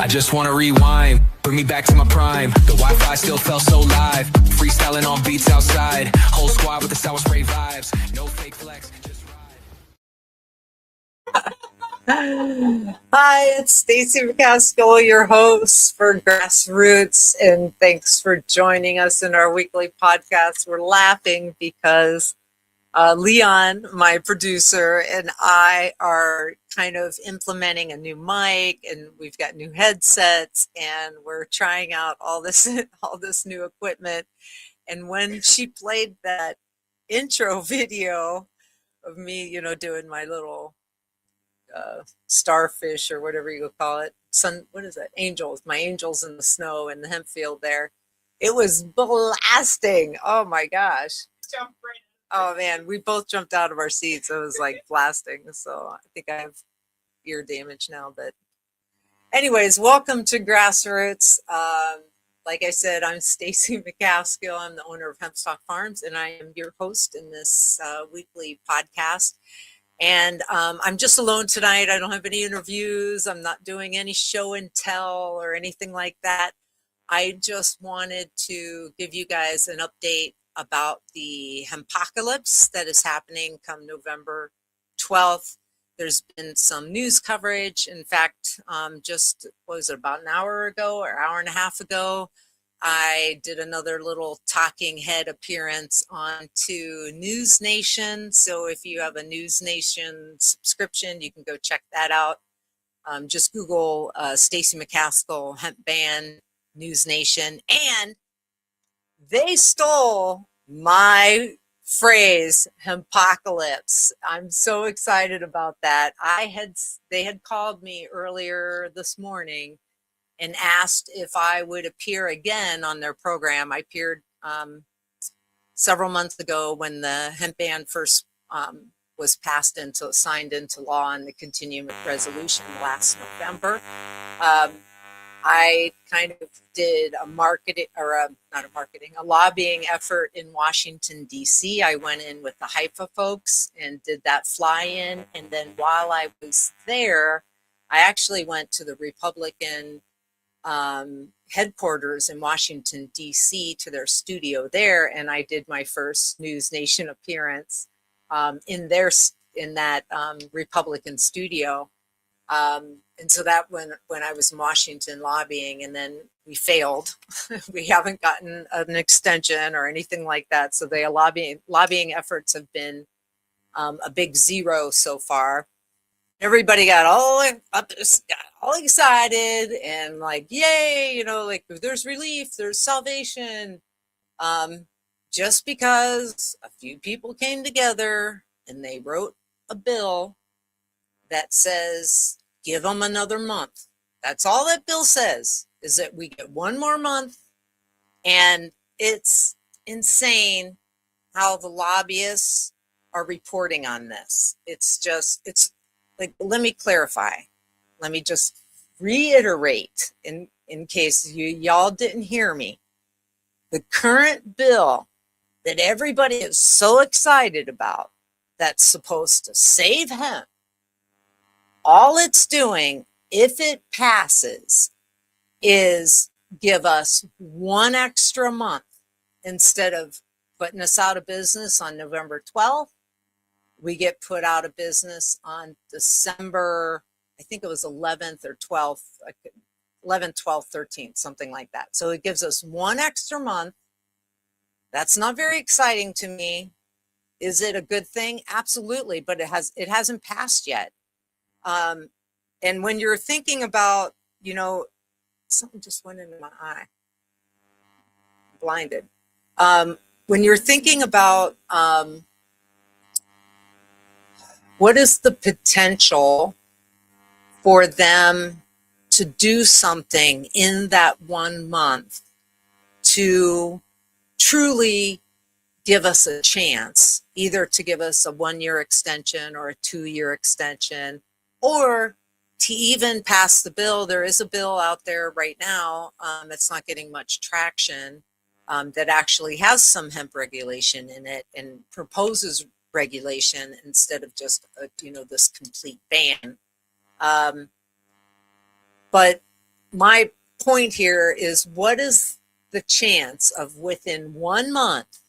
I just wanna rewind, bring me back to my prime. The Wi-Fi still felt so live. Freestyling on beats outside. Whole squad with the sour spray vibes. No fake flex, just ride. Hi, it's Stacey McCaskill, your host for Grassroots, and thanks for joining us in our weekly podcast. We're laughing because Leon, my producer, and I are kind of implementing a new mic, and we've got new headsets, and we're trying out all this new equipment. And when she played that intro video of me, doing my little starfish or whatever you would call it, what is that? Angels, my angels in the snow in the hemp field there. It was blasting. Oh my gosh. Oh man, we both jumped out of our seats. It was like blasting. So I think I have ear damage now. But anyways, welcome to Grassroots. Like I said, I'm Stacey McCaskill. I'm the owner of Hempstock Farms, and I am your host in this weekly podcast. And I'm just alone tonight. I don't have any interviews. I'm not doing any show and tell or anything like that. I just wanted to give you guys an update about the Hempocalypse that is happening come November 12th. There's been some news coverage. In fact, just about an hour ago or hour and a half ago, I did another little talking head appearance onto News Nation. So if you have a News Nation subscription, you can go check that out. Just Google Stacey McCaskill Hemp Ban News Nation, and they stole my phrase Hempocalypse. I'm so excited about that. They had called me earlier this morning and asked if I would appear again on their program. I appeared several months ago when the hemp ban first was signed into law in the continuing resolution last November. I kind of did a lobbying effort in Washington, D.C. I went in with the HIFA folks and did that fly-in. And then while I was there, I actually went to the Republican headquarters in Washington, D.C., to their studio there. And I did my first News Nation appearance in that Republican studio. And so that when I was in Washington lobbying, and then we failed. We haven't gotten an extension or anything like that. So the lobbying efforts have been a big zero so far. Everybody got all excited and like, yay, like there's relief, there's salvation. Just because a few people came together and they wrote a bill that says, give them another month. That's all that bill says, is that we get one more month. And it's insane how the lobbyists are reporting on this. It's like, let me clarify. Let me just reiterate in case y'all didn't hear me. The current bill that everybody is so excited about, that's supposed to save hemp, all it's doing, if it passes, is give us one extra month. Instead of putting us out of business on November 12th, we get put out of business on December, I think it was 11th or 12th, 11th, 12th, 13th, something like that. So it gives us one extra month. That's not very exciting to me. Is it a good thing? Absolutely, but it hasn't passed yet. And when you're thinking about, something just went into my eye, blinded. When you're thinking about what is the potential for them to do something in that 1 month to truly give us a chance, either to give us a 1-year extension or a 2-year extension, or to even pass the bill. There is a bill out there right now that's not getting much traction that actually has some hemp regulation in it and proposes regulation instead of just this complete ban. But my point here is, what is the chance of within 1 month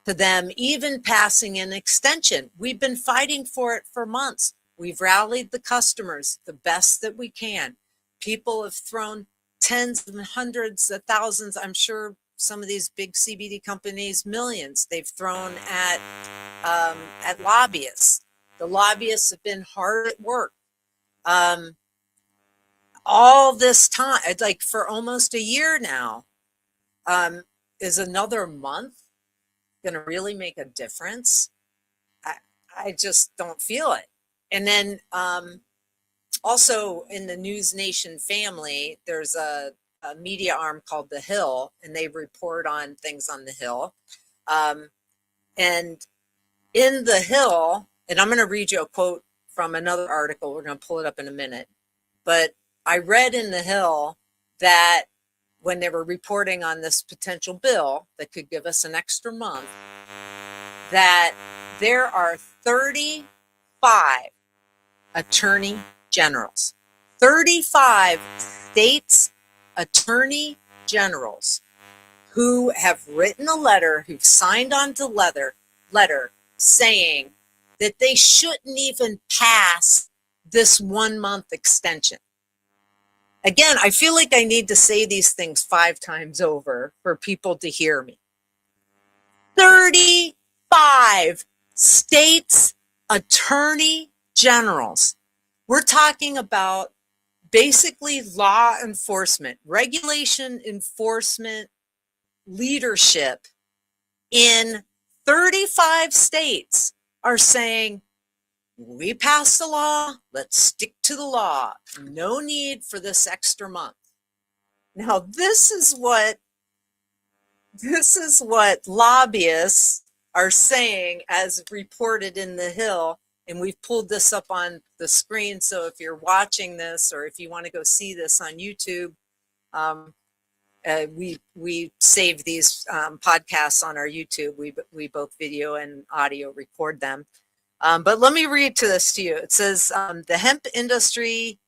to them even passing an extension? We've been fighting for it for months. We've rallied the customers the best that we can. People have thrown tens and hundreds of thousands. I'm sure some of these big CBD companies, millions, they've thrown at lobbyists. The lobbyists have been hard at work. All this time, like for almost a year now. Is another month going to really make a difference? I just don't feel it. And then also in the News Nation family, there's a media arm called The Hill, and they report on things on The Hill. And in The Hill, and I'm going to read you a quote from another article. We're going to pull it up in a minute. But I read in The Hill that when they were reporting on this potential bill that could give us an extra month, that there are 35 attorney generals, 35 states attorney generals who have written a letter, who've signed on to letter saying that they shouldn't even pass this 1 month extension. Again, I feel like I need to say these things 5 times over for people to hear me. 35 states attorney generals. We're talking about basically law enforcement, regulation enforcement leadership in 35 states are saying, we passed the law, let's stick to the law. No need for this extra month. Now, this is what lobbyists are saying as reported in The Hill. And we've pulled this up on the screen. So if you're watching this, or if you want to go see this on YouTube, we save these podcasts on our YouTube. We both video and audio record them. But let me read this to you. It says, the hemp industry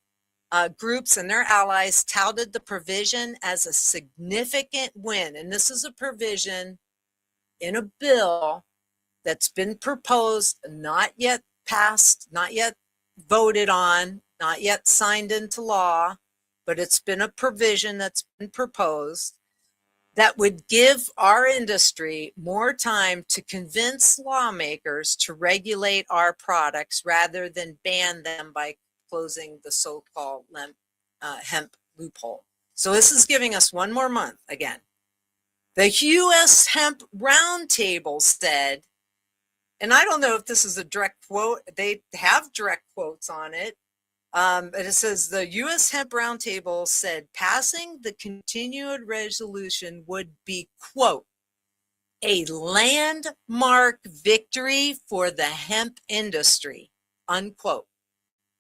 groups and their allies touted the provision as a significant win. And this is a provision in a bill that's been proposed, not yet passed, not yet voted on, not yet signed into law, but it's been a provision that's been proposed that would give our industry more time to convince lawmakers to regulate our products rather than ban them by closing the so-called hemp loophole. So this is giving us 1 more month again. The U.S. Hemp Roundtable said, and I don't know if this is a direct quote, they have direct quotes on it, but it says the U.S. Hemp Roundtable said passing the continued resolution would be, quote, a landmark victory for the hemp industry, unquote,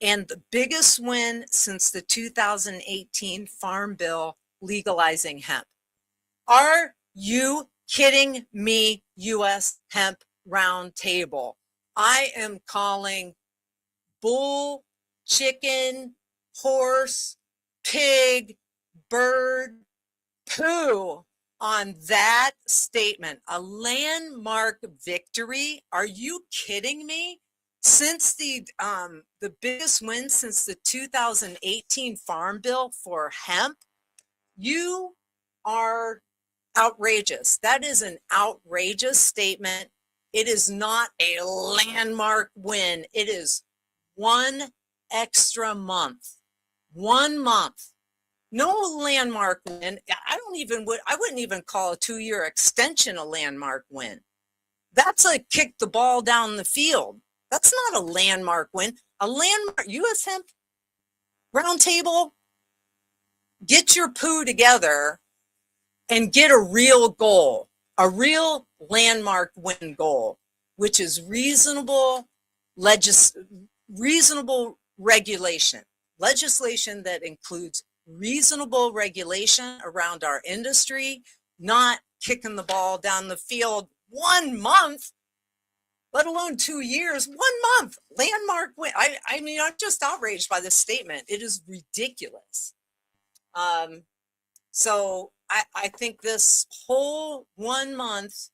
and the biggest win since the 2018 Farm Bill legalizing hemp. Are you kidding me, U.S. Hemp Roundtable? I am calling bull, chicken, horse, pig, bird, poo on that statement. A landmark victory? Are you kidding me? Since the biggest win since the 2018 Farm Bill for hemp, you are outrageous. That is an outrageous statement. It is not a landmark win. It is 1 extra month. 1 month. No landmark win. I wouldn't even call a 2-year extension a landmark win. That's a kick the ball down the field. That's not a landmark win. A landmark, U.S. Hemp Roundtable, get your poo together and get a real goal, a real landmark win goal, which is reasonable regulation, legislation that includes reasonable regulation around our industry, not kicking the ball down the field 1 month, let alone 2 years, 1 month, landmark win. I mean, I'm just outraged by this statement. It is ridiculous. So I think this whole 1 month,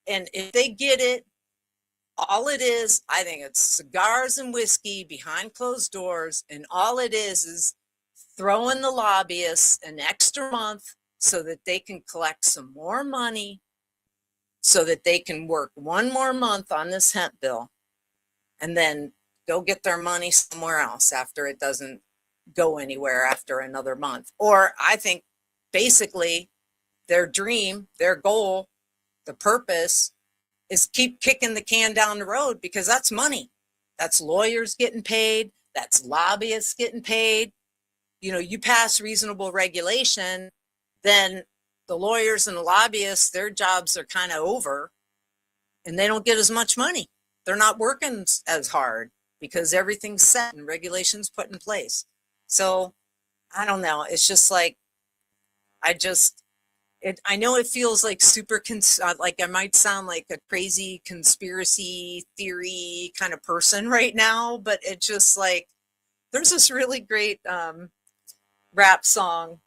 and if they get it, all it is, I think it's cigars and whiskey behind closed doors. And all it is throwing the lobbyists an extra month so that they can collect some more money so that they can work 1 more month on this hemp bill and then go get their money somewhere else after it doesn't go anywhere after another month. Or I think basically their dream, their goal, the purpose is keep kicking the can down the road, because that's money. That's lawyers getting paid. That's lobbyists getting paid. You pass reasonable regulation, then the lawyers and the lobbyists, their jobs are kind of over and they don't get as much money. They're not working as hard because everything's set and regulations put in place. So I don't know. It's just like, I know it feels like super, like I might sound like a crazy conspiracy theory kind of person right now, but it's just like, there's this really great rap song.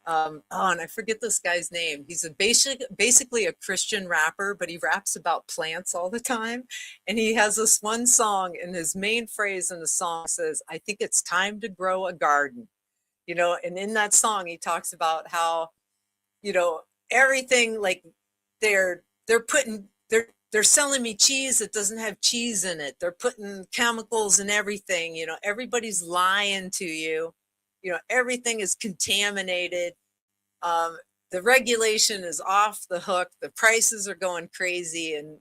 And I forget this guy's name. He's basically a Christian rapper, but he raps about plants all the time. And he has this one song, and his main phrase in the song says, "I think it's time to grow a garden." And in that song, he talks about how, everything, like they're selling me cheese that doesn't have cheese in it. They're putting chemicals in everything. Everybody's lying to you. Everything is contaminated. The regulation is off the hook. The prices are going crazy, and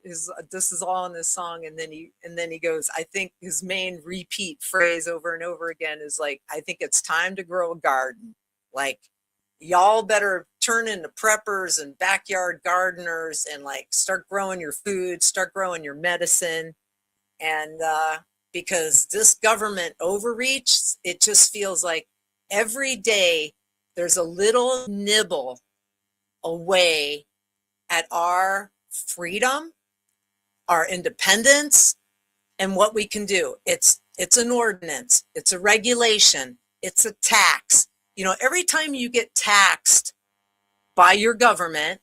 this is all in this song. And then he goes, I think his main repeat phrase over and over again is like, "I think it's time to grow a garden." Like, y'all better turn into preppers and backyard gardeners and like start growing your food, start growing your medicine. And because this government overreach, it just feels like every day there's a little nibble away at our freedom, our independence, and what we can do. It's an ordinance, it's a regulation, it's a tax. Every time you get taxed by your government,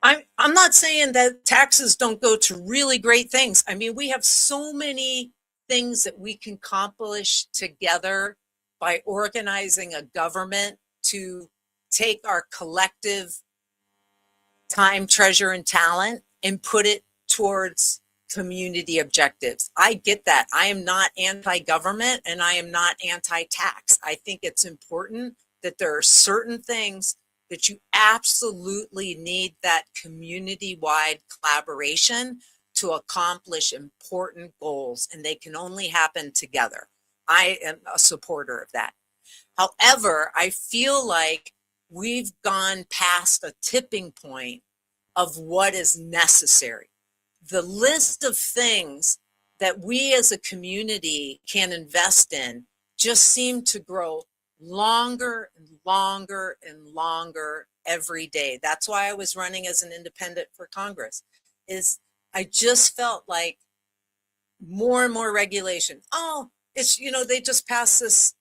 I'm not saying that taxes don't go to really great things. I mean, we have so many things that we can accomplish together by organizing a government to take our collective time, treasure, and talent and put it towards community objectives. I get that. I am not anti-government and I am not anti-tax. I think it's important that there are certain things that you absolutely need that community-wide collaboration to accomplish important goals, and they can only happen together. I am a supporter of that. However, I feel like we've gone past a tipping point of what is necessary. The list of things that we as a community can invest in just seem to grow longer and longer and longer every day. That's why I was running as an independent for Congress, is I just felt like more and more regulation. Oh, it's, they just passed this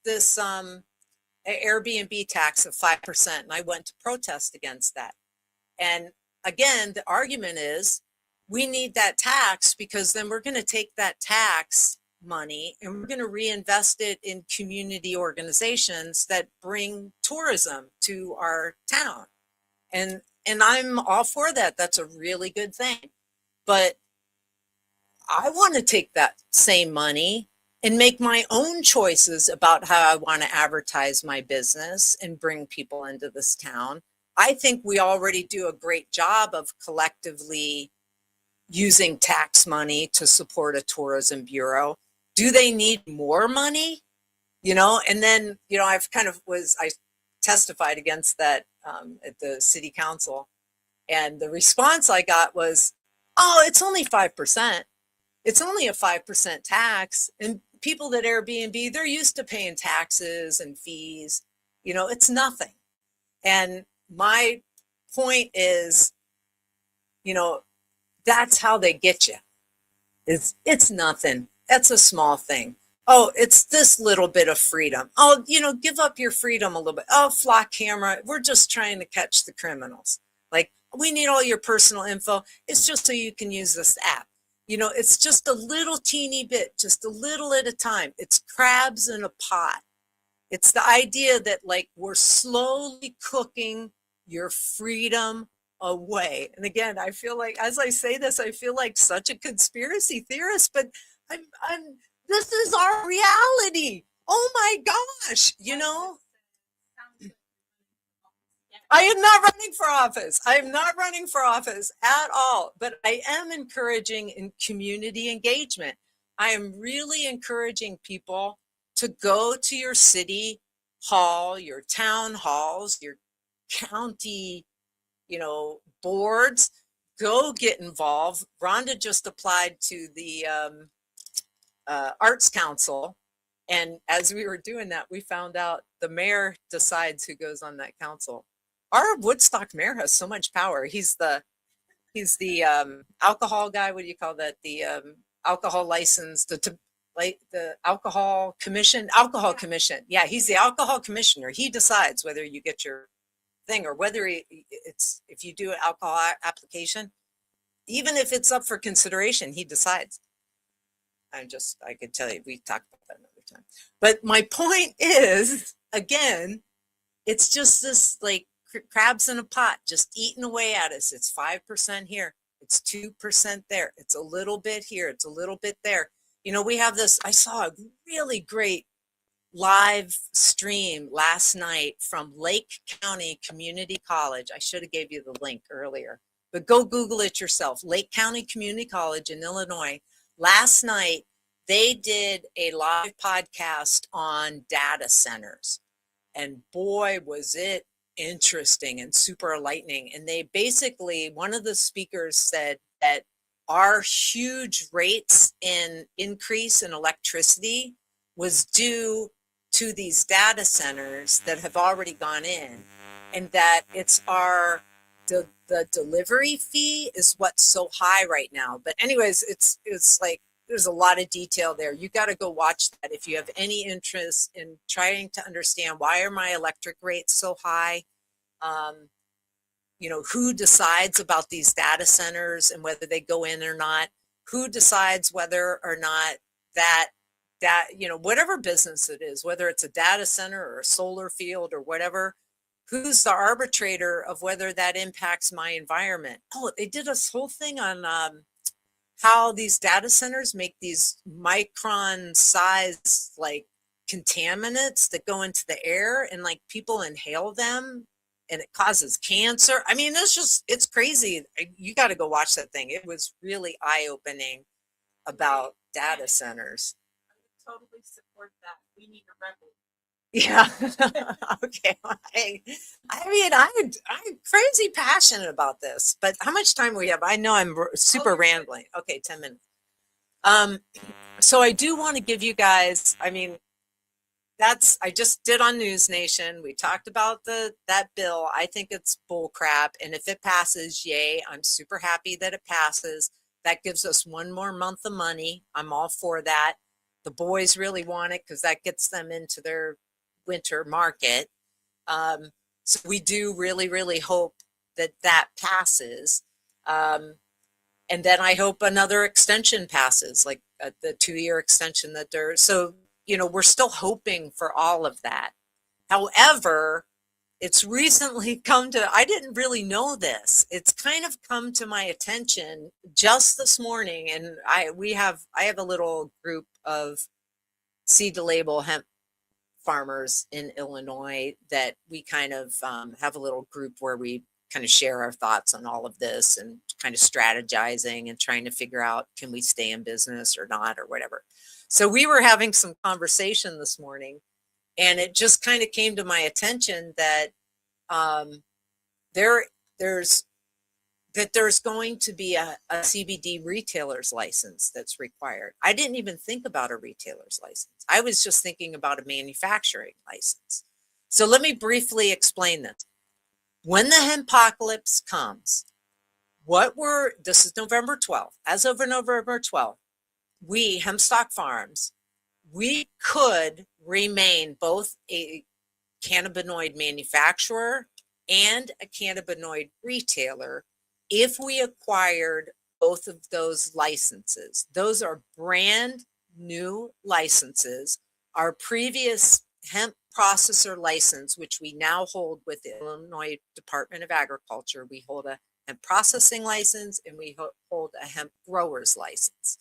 Airbnb tax of 5%, and I went to protest against that. And again, the argument is we need that tax because then we're going to take that tax money and we're going to reinvest it in community organizations that bring tourism to our town. And I'm all for that. That's a really good thing. But I want to take that same money and make my own choices about how I want to advertise my business and bring people into this town. I think we already do a great job of collectively using tax money to support a tourism bureau. Do they need more money? And then, I testified against that at the city council. And the response I got was, oh, it's only 5%. It's only a 5% tax. And people that Airbnb, they're used to paying taxes and fees. It's nothing. And my point is, that's how they get you. It's nothing. That's a small thing. Oh, it's this little bit of freedom. Oh, give up your freedom a little bit. Oh, flock camera. We're just trying to catch the criminals. Like, we need all your personal info. It's just so you can use this app. It's just a little teeny bit, just a little at a time. It's crabs in a pot. It's the idea that like we're slowly cooking your freedom away. And again, I feel like as I say this, I feel like such a conspiracy theorist, but I'm this is our reality. Oh my gosh, I am not running for office. I am not running for office at all, but I am encouraging in community engagement. I am really encouraging people to go to your city hall, your town halls, your county, boards. Go get involved. Rhonda just applied to the Arts Council. And as we were doing that, we found out the mayor decides who goes on that council. Our Woodstock mayor has so much power. He's the alcohol guy. What do you call that? The alcohol license, the alcohol commission. Yeah, he's the alcohol commissioner. He decides whether you get your thing or whether if you do an alcohol application, even if it's up for consideration, he decides. I could tell you, we talked about that another time. But my point is, again, it's just this like crabs in a pot, just eating away at us. It's 5% here. It's 2% there. It's a little bit here. It's a little bit there. We have this, I saw a really great live stream last night from Lake County Community College. I should have gave you the link earlier, but go Google it yourself. Lake County Community College in Illinois. Last night, they did a live podcast on data centers. And boy, was it interesting and super enlightening. And they basically, one of the speakers said that our huge rates in increase in electricity was due to these data centers that have already gone in, and that it's the delivery fee is what's so high right now. But anyways, it's like there's a lot of detail there. You got to go watch that if you have any interest in trying to understand why are my electric rates so high. Who decides about these data centers and whether they go in or not? Who decides whether or not that whatever business it is, whether it's a data center or a solar field or whatever, who's the arbitrator of whether that impacts my environment? Oh, they did this whole thing on how these data centers make these micron size like contaminants that go into the air, and like people inhale them and it causes cancer. I mean, it's crazy. You got to go watch that thing. It was really eye-opening about data centers. I would totally support that. We need a rebel. Yeah. Okay. I'm crazy passionate about this, but how much time we have? I know I'm super rambling. Okay, 10 minutes. So I do want to give you guys, I just did on News Nation. We talked about that bill. I think it's bull crap. And if it passes, yay, I'm super happy that it passes. That gives us one more month of money. I'm all for that. The boys really want it because that gets them into their winter market. So we do really, really hope that passes. And then I hope another extension passes, like the 2-year extension so we're still hoping for all of that. However, it's recently I didn't really know this. It's kind of come to my attention just this morning. And I have a little group of seed to label hemp farmers in Illinois that we kind of have a little group where we kind of share our thoughts on all of this and kind of strategizing and trying to figure out, can we stay in business or not or whatever. So we were having some conversation this morning, and it just kind of came to my attention that there's going to be a CBD retailer's license that's required. I didn't even think about a retailer's license. I was just thinking about a manufacturing license. So let me briefly explain this. When the Hempocalypse comes, this is November 12th. As of November 12th, we, Hempstock Farms, we could remain both a cannabinoid manufacturer and a cannabinoid retailer if we acquired both of those licenses. Those are brand new licenses. Our previous hemp processor license, which we now hold with the Illinois Department of Agriculture, we hold a hemp processing license and we hold a hemp grower's license.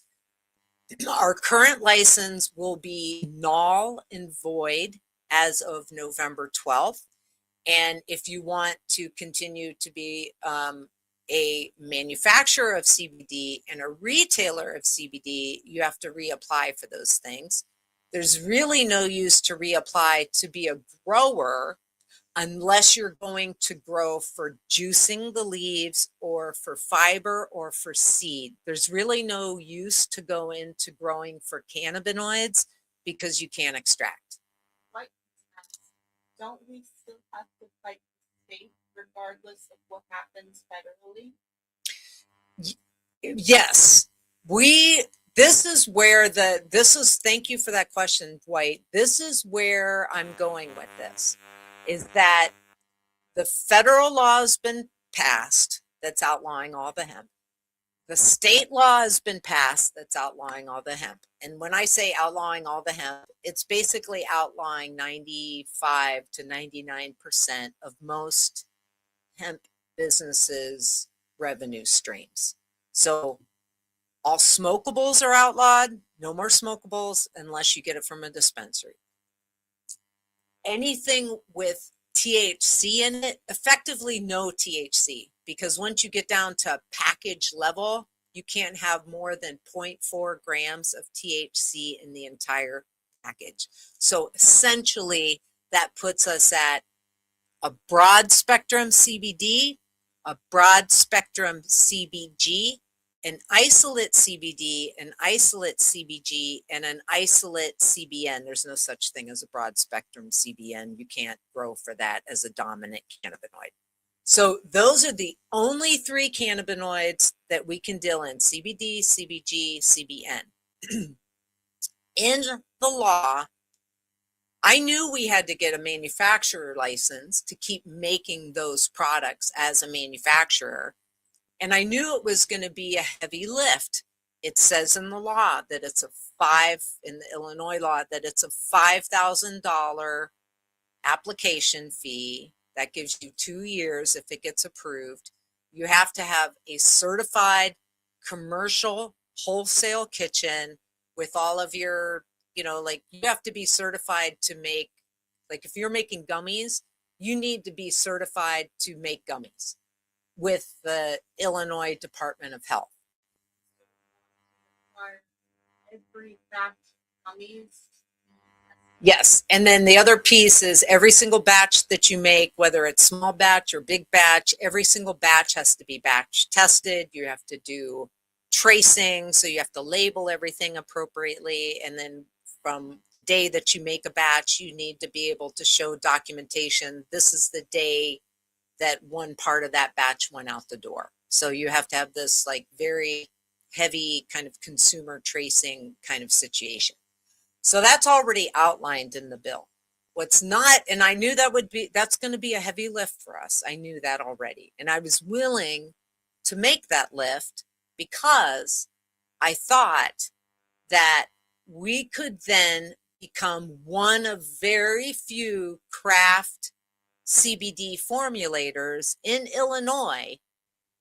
Our current license will be null and void as of November 12th. And if you want to continue to be a manufacturer of CBD and a retailer of CBD, you have to reapply for those things. There's really no use to reapply to be a grower unless you're going to grow for juicing the leaves or for fiber or for seed. There's really no use to go into growing for cannabinoids because you can't extract. Right. Don't we still have to fight the state regardless of what happens federally? Yes, thank you for that question, Dwight. This is where I'm going with this, is that the federal law has been passed that's outlawing all the hemp. The state law has been passed that's outlawing all the hemp. And when I say outlawing all the hemp, it's basically outlawing 95 to 99% of most hemp businesses' revenue streams. So all smokables are outlawed, no more smokables unless you get it from a dispensary. Anything with THC in it, effectively no THC, because once you get down to package level, you can't have more than 0.4 grams of THC in the entire package. So essentially that puts us at a broad spectrum CBD, a broad spectrum CBG, an isolate CBD, an isolate CBG, and an isolate CBN. There's no such thing as a broad spectrum CBN. You can't grow for that as a dominant cannabinoid. So those are the only three cannabinoids that we can deal in: CBD, CBG, CBN. In the law, I knew we had to get a manufacturer license to keep making those products as a manufacturer. And I knew it was going to be a heavy lift. It says in the law that it's in the Illinois law, that it's a $5,000 application fee. That gives you 2 years if it gets approved. You have to have a certified commercial wholesale kitchen with all of your, like you have to be certified to make, like if you're making gummies, you need to be certified to make gummies with the Illinois Department of Health. Every batch of gummies. Yes, and then the other piece is every single batch that you make, whether it's small batch or big batch, every single batch has to be batch tested. You have to do tracing, so you have to label everything appropriately. And then from the day that you make a batch, you need to be able to show documentation. This is the day that one part of that batch went out the door. So you have to have this like very heavy kind of consumer tracing kind of situation. So that's already outlined in the bill. What's not, and I knew that's going to be a heavy lift for us. I knew that already. And I was willing to make that lift because I thought that we could then become one of very few craft CBD formulators in Illinois,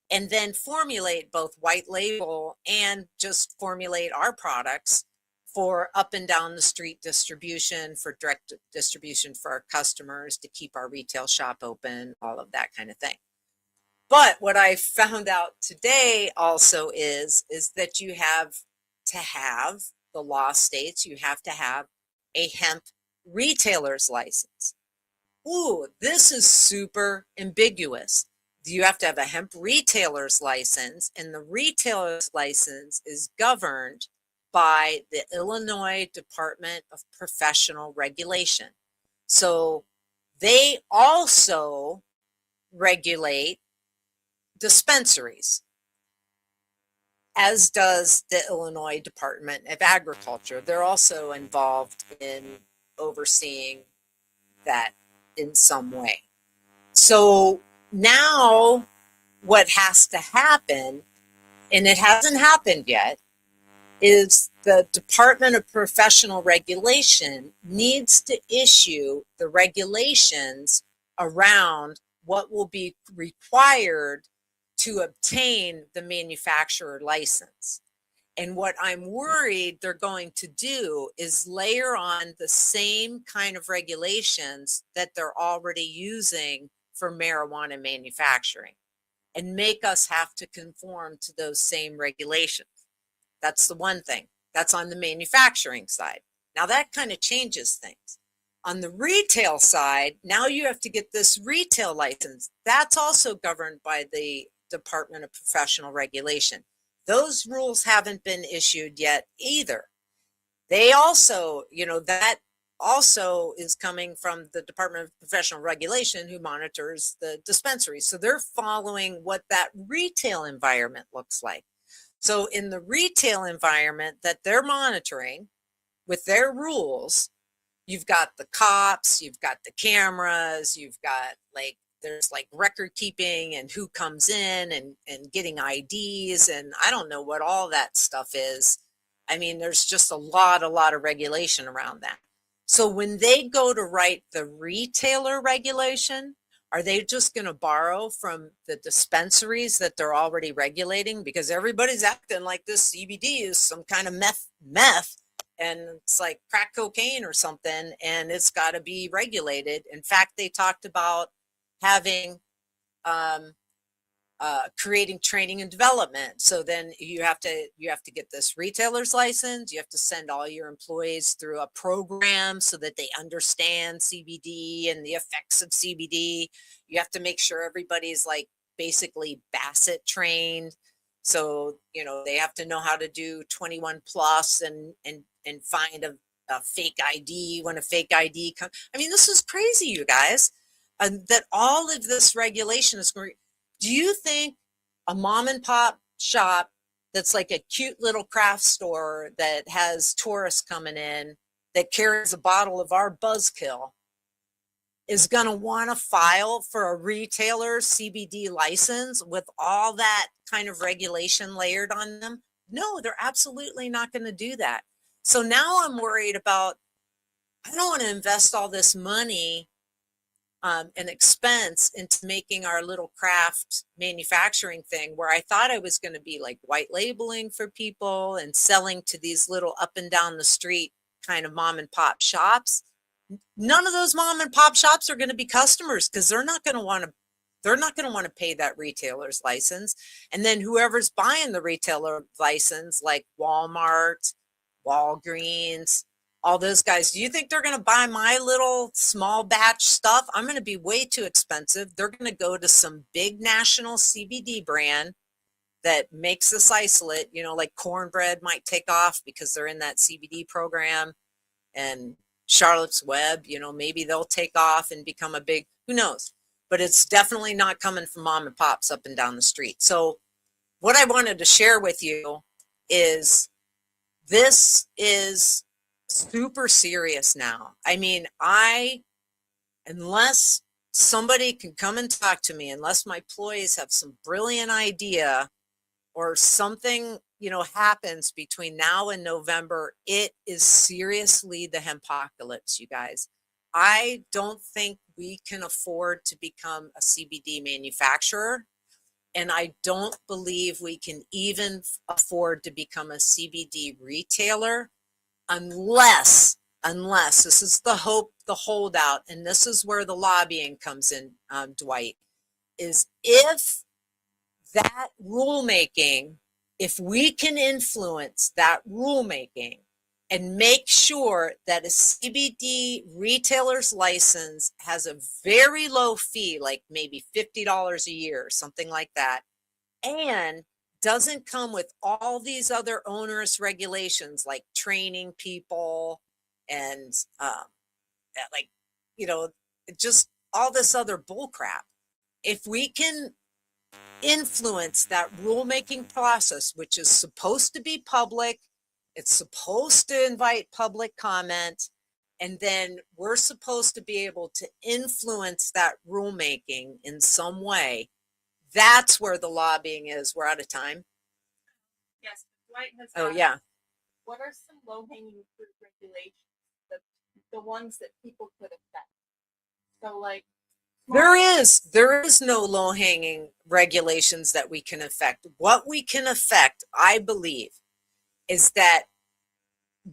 and then formulate both white label and just formulate our products for up and down the street distribution, for direct distribution for our customers, to keep our retail shop open, all of that kind of thing. But what I found out today also is that you have to have, the law states, you have to have a hemp retailer's license. Ooh, this is super ambiguous. You have to have a hemp retailer's license, and the retailer's license is governed by the Illinois Department of Professional Regulation. So they also regulate dispensaries. as does the Illinois Department of Agriculture. They're also involved in overseeing that in some way. So now what has to happen, and it hasn't happened yet, is the Department of Professional Regulation needs to issue the regulations around what will be required to obtain the manufacturer license. And what I'm worried they're going to do is layer on the same kind of regulations that they're already using for marijuana manufacturing and make us have to conform to those same regulations. That's the one thing. That's on the manufacturing side. Now that kind of changes things. On the retail side, now you have to get this retail license. That's also governed by the Department of Professional Regulation. Those rules haven't been issued yet either. They also, that also is coming from the Department of Professional Regulation, who monitors the dispensaries. So they're following what that retail environment looks like. So in the retail environment that they're monitoring with their rules, you've got the cops, you've got the cameras, you've got there's record keeping and who comes in and getting IDs. And I don't know what all that stuff is. I mean, there's just a lot of regulation around that. So when they go to write the retailer regulation, are they just going to borrow from the dispensaries that they're already regulating? Because everybody's acting like this CBD is some kind of meth and it's like crack cocaine or something, and it's got to be regulated. In fact, they talked about having creating training and development. So then you have to get this retailer's license. You have to send all your employees through a program so that they understand CBD and the effects of CBD. You have to make sure everybody's basically Bassett trained. So, they have to know how to do 21 plus and find a fake ID when a fake ID comes. I mean, this is crazy, you guys, that all of this regulation is going. Do you think a mom and pop shop that's like a cute little craft store that has tourists coming in that carries a bottle of our Buzzkill is going to want to file for a retailer CBD license with all that kind of regulation layered on them? No, they're absolutely not going to do that. So now I'm worried about, I don't want to invest all this money an expense into making our little craft manufacturing thing where I thought I was going to be white labeling for people and selling to these little up and down the street kind of mom and pop shops. None of those mom and pop shops are going to be customers because they're not going to want to pay that retailer's license. And then whoever's buying the retailer license, like Walmart, Walgreens, all those guys, do you think they're going to buy my little small batch stuff? I'm going to be way too expensive. They're going to go to some big national CBD brand that makes this isolate, like Cornbread might take off because they're in that CBD program, and Charlotte's Web, maybe they'll take off and become a big, who knows? But it's definitely not coming from mom and pops up and down the street. So what I wanted to share with you is this is super serious now. I mean, unless somebody can come and talk to me, unless my employees have some brilliant idea or something, happens between now and November, it is seriously the hempocalypse, you guys. I don't think we can afford to become a CBD manufacturer. And I don't believe we can even afford to become a CBD retailer unless this is the holdout, and this is where the lobbying comes in, Dwight, is if that rulemaking, if we can influence that rulemaking and make sure that a CBD retailer's license has a very low fee, like maybe $50 a year or something like that, and doesn't come with all these other onerous regulations like training people and just all this other bull crap. If we can influence that rulemaking process, which is supposed to be public. It's supposed to invite public comment. And then we're supposed to be able to influence that rulemaking in some way. That's where the lobbying is. We're out of time. Yes, Dwight has Oh, asked, yeah. what are some low-hanging fruit regulations, the ones that people could affect? So like There is no low-hanging regulations that we can affect. What we can affect, I believe, is that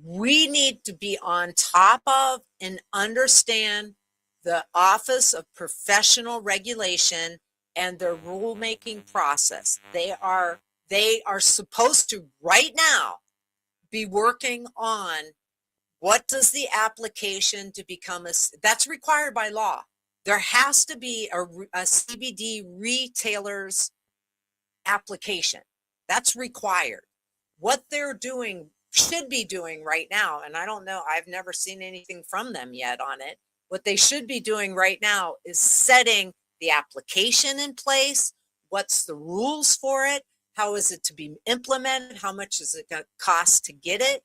we need to be on top of and understand the Office of Professional Regulation and their rulemaking process. They are supposed to right now be working on what does the application to become that's required by law. There has to be a CBD retailer's application. That's required. What they're doing, should be doing right now, and I don't know, I've never seen anything from them yet on it. What they should be doing right now is setting the application in place. What's the rules for it? How is it to be implemented? How much is it going to cost to get it?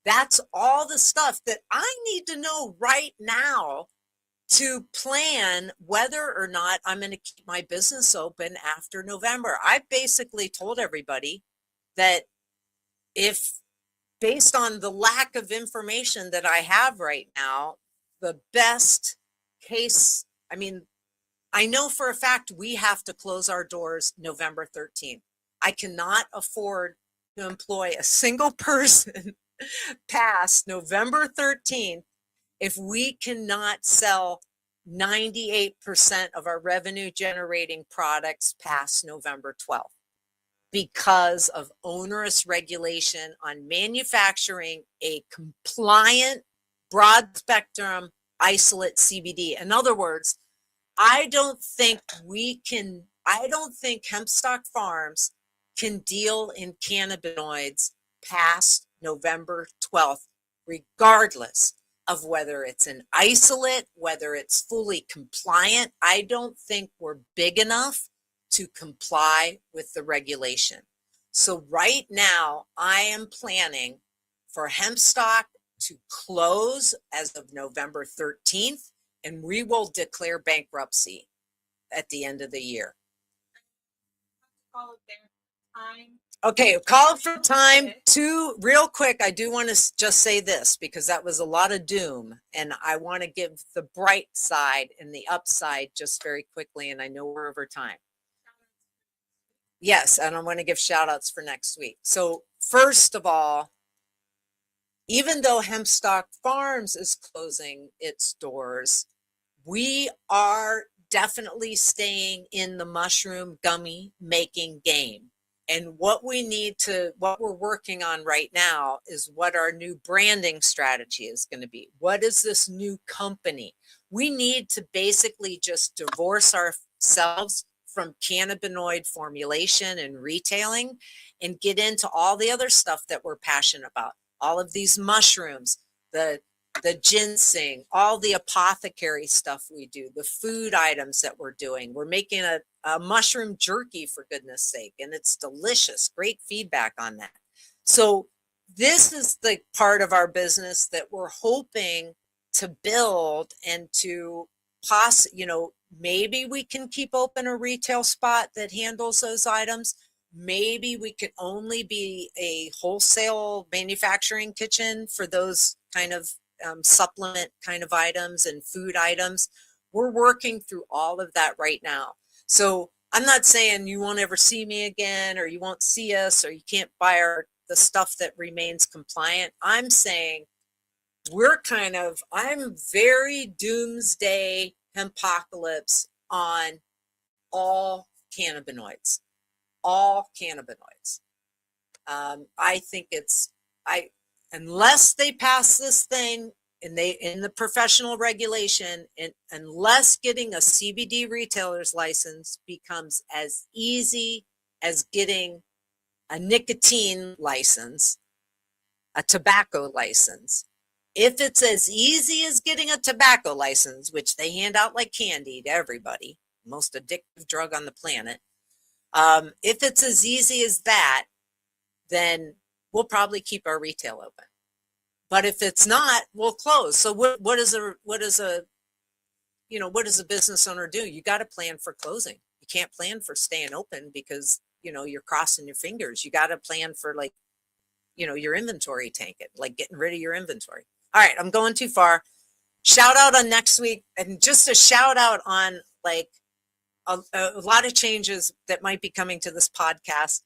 That's all the stuff that I need to know right now to plan whether or not I'm going to keep my business open after November. I basically told everybody that if, based on the lack of information that I have right now, the best case, I mean, I know for a fact we have to close our doors November 13th. I cannot afford to employ a single person past November 13th if we cannot sell 98% of our revenue generating products past November 12th because of onerous regulation on manufacturing a compliant broad spectrum isolate CBD. In other words, I don't think Hempstock Farms can deal in cannabinoids past November 12th, regardless of whether it's an isolate, whether it's fully compliant. I don't think we're big enough to comply with the regulation. So right now, I am planning for Hempstock to close as of November 13th, and we will declare bankruptcy at the end of the year. call it their time. Okay, call it for time. Two, real quick, I do want to just say this because that was a lot of doom, and I want to give the bright side and the upside just very quickly, and I know we're over time. Yes, and I want to give shout outs for next week. So first of all, even though Hempstock Farms is closing its doors, we are definitely staying in the mushroom gummy making game. And what we're working on right now is what our new branding strategy is going to be. What is this new company? We need to basically just divorce ourselves from cannabinoid formulation and retailing and get into all the other stuff that we're passionate about. All of these mushrooms, the ginseng, all the apothecary stuff we do, the food items that we're doing. We're making a mushroom jerky, for goodness sake, and it's delicious. Great feedback on that. So this is the part of our business that we're hoping to build and to maybe we can keep open a retail spot that handles those items. Maybe we could only be a wholesale manufacturing kitchen for those kind of supplement kind of items and food items. We're working through all of that right now. So I'm not saying you won't ever see me again, or you won't see us, or you can't buy the stuff that remains compliant. I'm saying I'm very doomsday Hempocalypse on all cannabinoids. I think unless they pass this thing in the professional regulation, and unless getting a CBD retailer's license becomes as easy as getting a nicotine license, a tobacco license. If it's as easy as getting a tobacco license, which they hand out like candy to everybody, most addictive drug on the planet, If it's as easy as that, then we'll probably keep our retail open. But if it's not, we'll close. So what does a business owner do? You got to plan for closing. You can't plan for staying open because, you're crossing your fingers. You got to plan for your inventory tank, like getting rid of your inventory. All right, I'm going too far. Shout out on next week, and just a shout out on a lot of changes that might be coming to this podcast.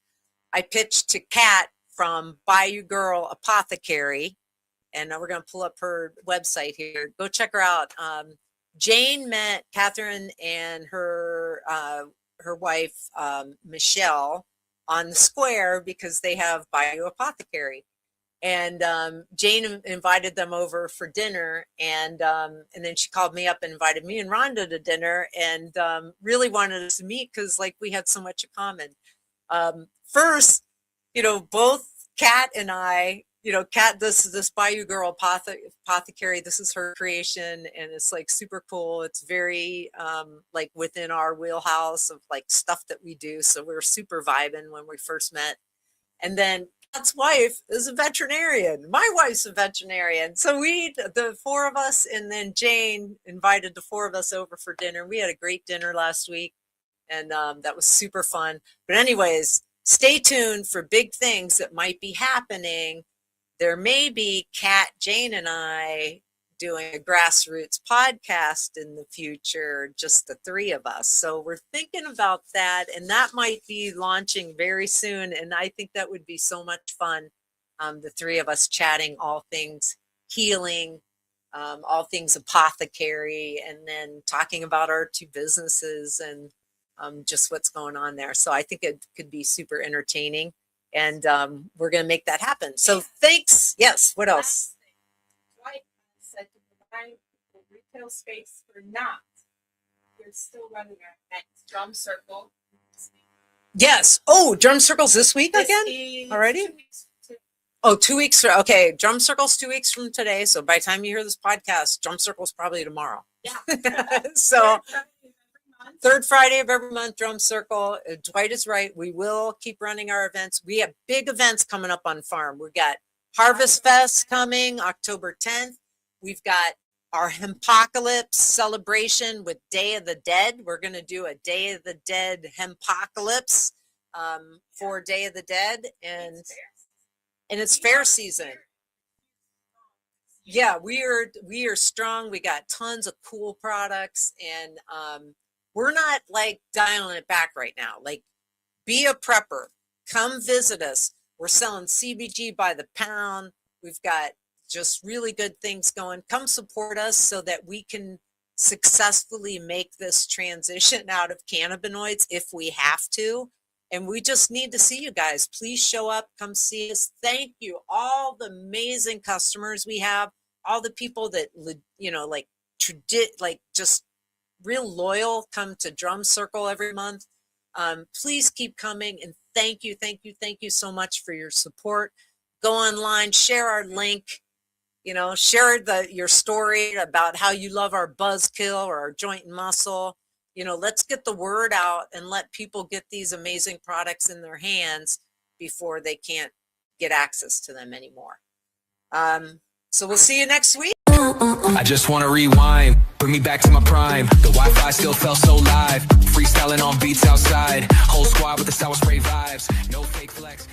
I pitched to Kat from Bayou Girl Apothecary, and we're going to pull up her website here. Go check her out. Jane met Catherine and her wife, Michelle, on the square because they have Bayou Apothecary. And Jane invited them over for dinner, and then she called me up and invited me and Rhonda to dinner, and really wanted us to meet because we had so much in common. First, both Kat and I, Kat, this Bayou Girl Apothecary, this is her creation, and it's super cool. It's very within our wheelhouse of stuff that we do. So we were super vibing when we first met. And then Kat's wife is a veterinarian. My wife's a veterinarian. So the four of us, and then Jane invited the four of us over for dinner. We had a great dinner last week, and that was super fun. But anyways, stay tuned for big things that might be happening. There may be Kat, Jane, and I doing a Grassroots podcast in the future, just the three of us. So we're thinking about that, and that might be launching very soon. And I think that would be so much fun. The three of us chatting all things healing, all things apothecary, and then talking about our two businesses and just what's going on there. So I think it could be super entertaining, and we're going to make that happen. So thanks. Yes. What else? Dwight said to provide the retail space for not. You're still running our next drum circle. Yes. Oh, drum circles this week again? Already? 2 weeks to- Oh, 2 weeks. Okay. Drum circles 2 weeks from today. So by the time you hear this podcast, drum circles probably tomorrow. Yeah. So Third Friday of every month. third Friday of every month, drum circle. Dwight is right. We will keep running our events. We have big events coming up on farm. We've got Harvest Fest coming October 10th. We've got our Hempocalypse celebration with Day of the Dead. We're going to do a Day of the Dead Hempocalypse for Day of the Dead, and it's fair season. Yeah, we are strong. We got tons of cool products, and we're not dialing it back right now. Be a prepper. Come visit us. We're selling CBG by the pound. We've got just really good things going. Come support us so that we can successfully make this transition out of cannabinoids if we have to. And we just need to see you guys. Please show up, come see us. Thank you. All the amazing customers we have, all the people that, just real loyal, come to Drum Circle every month. Please keep coming, and thank you so much for your support. Go online, share our link, share your story about how you love our buzzkill or our joint and muscle. Let's get the word out and let people get these amazing products in their hands before they can't get access to them anymore. So we'll see you next week. I just wanna rewind, bring me back to my prime. The Wi-Fi still felt so live, freestyling on beats outside. Whole squad with the sour spray vibes, no fake flex.